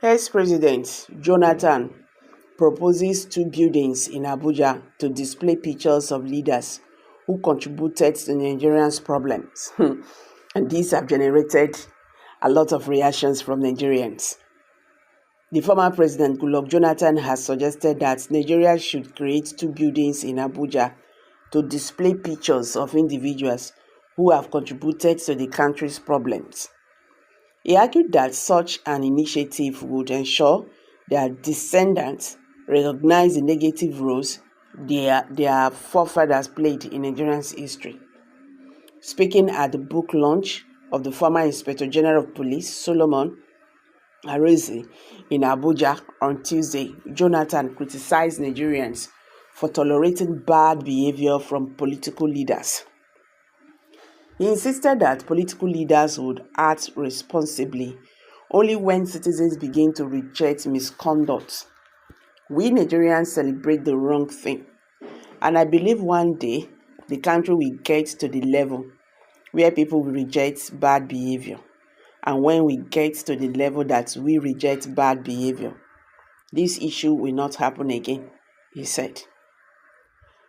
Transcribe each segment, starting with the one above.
Ex-President Jonathan proposes two buildings in Abuja to display pictures of leaders who contributed to Nigerians' problems. And these have generated a lot of reactions from Nigerians. The former president, Goodluck Jonathan, has suggested that Nigeria should create two buildings in Abuja to display pictures of individuals who have contributed to the country's problems. He argued that such an initiative would ensure that descendants recognize the negative roles their forefathers played in Nigeria's history. Speaking at the book launch of the former Inspector General of Police, Solomon Arese, in Abuja on Tuesday, Jonathan criticized Nigerians for tolerating bad behavior from political leaders. He insisted that political leaders would act responsibly only when citizens begin to reject misconduct. We Nigerians celebrate the wrong thing, and I believe one day the country will get to the level where people will reject bad behavior. And when we get to the level that we reject bad behavior, this issue will not happen again, he said.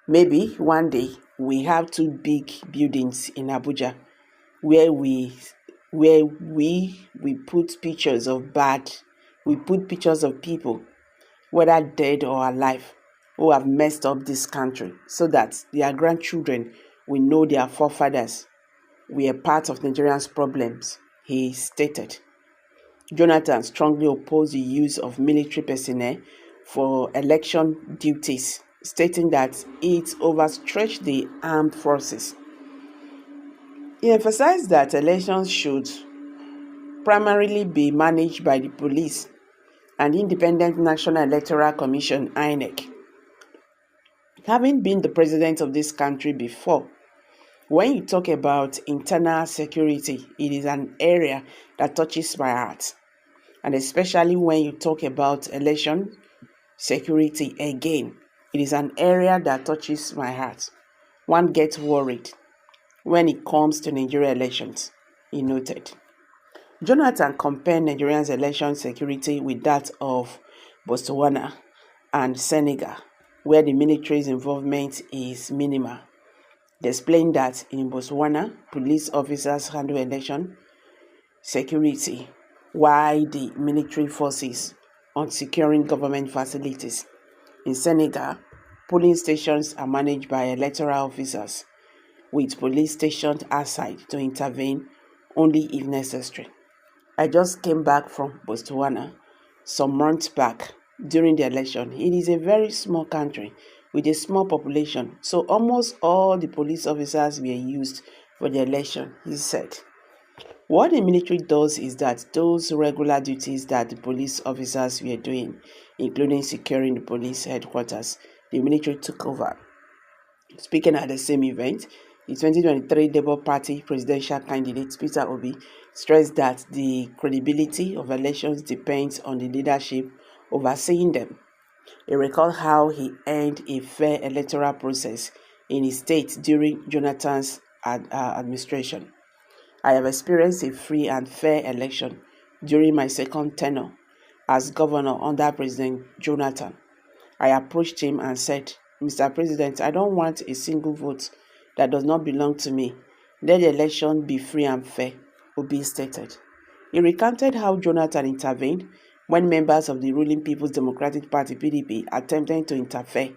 Maybe one day we have two big buildings in Abuja where we put pictures of people, whether dead or alive, who have messed up this country, so that their grandchildren will know their forefathers were part of Nigeria's problems, he stated. Jonathan strongly opposed the use of military personnel for election duties, stating that it overstretched the armed forces. He emphasized that elections should primarily be managed by the police and the Independent National Electoral Commission (INEC). Having been the president of this country before, when you talk about internal security, it is an area that touches my heart. And especially when you talk about election security again, it is an area that touches my heart. One gets worried when it comes to Nigeria elections, he noted. Jonathan compared Nigeria's election security with that of Botswana and Senegal, where the military's involvement is minimal. They explained that in Botswana, police officers handle election security, while the military forces on securing government facilities. In Senegal, polling stations are managed by electoral officers, with police stationed outside to intervene only if necessary. I just came back from Botswana some months back during the election. It is a very small country with a small population, so almost all the police officers were used for the election, he said. What the military does is that those regular duties that the police officers were doing, including securing the police headquarters, the military took over. Speaking at the same event, the 2023 Labour Party presidential candidate Peter Obi stressed that the credibility of elections depends on the leadership overseeing them. He recalled how he earned a fair electoral process in his state during Jonathan's administration. I have experienced a free and fair election during my second tenure as governor under President Jonathan. I approached him and said, "Mr. President, I don't want a single vote that does not belong to me. Let the election be free and fair," Obi stated. He recounted how Jonathan intervened when members of the ruling People's Democratic Party (PDP) attempted to interfere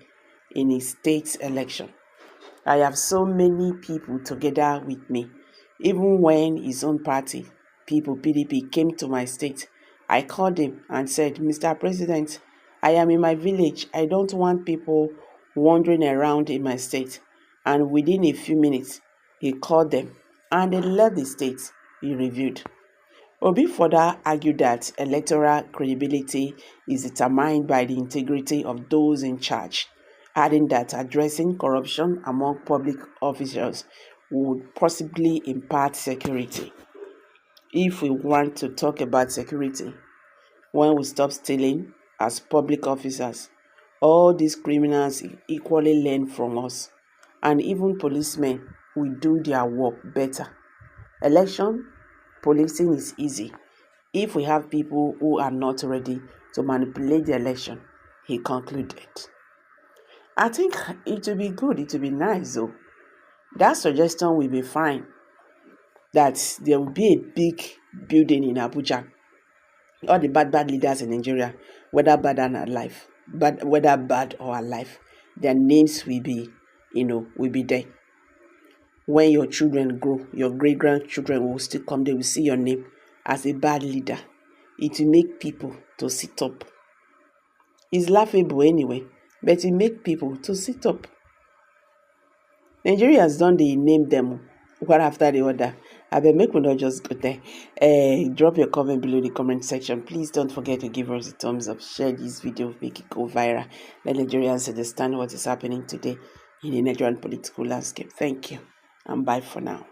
in his state's election. "I have so many people together with me. Even when his own party, people PDP, came to my state, I called him and said, 'Mr. President, I am in my village. I don't want people wandering around in my state.' And within a few minutes, he called them and they left the state," he reviewed. Obi further argued that electoral credibility is determined by the integrity of those in charge, adding that addressing corruption among public officials would possibly impact security. If we want to talk about security, when we stop stealing as public officers, all these criminals equally learn from us, and even policemen will do their work better. Election policing is easy. if we have people who are not ready to manipulate the election, he concluded. I think it will be good, it will be nice though. That suggestion will be fine. That there will be a big building in Abuja. All the bad leaders in Nigeria, whether bad and alive, whether bad or alive, their names will be, will be there. When your children grow, your great grandchildren will still come, they will see your name as a bad leader. It will make people to sit up. It's laughable anyway, but it make people to sit up. Nigerians don't they name them one after the other. I bet make we not just go there. Drop your comment below in the comment section. Please don't forget to give us a thumbs up. Share this video, make it go viral. Let Nigerians understand what is happening today in the Nigerian political landscape. Thank you and bye for now.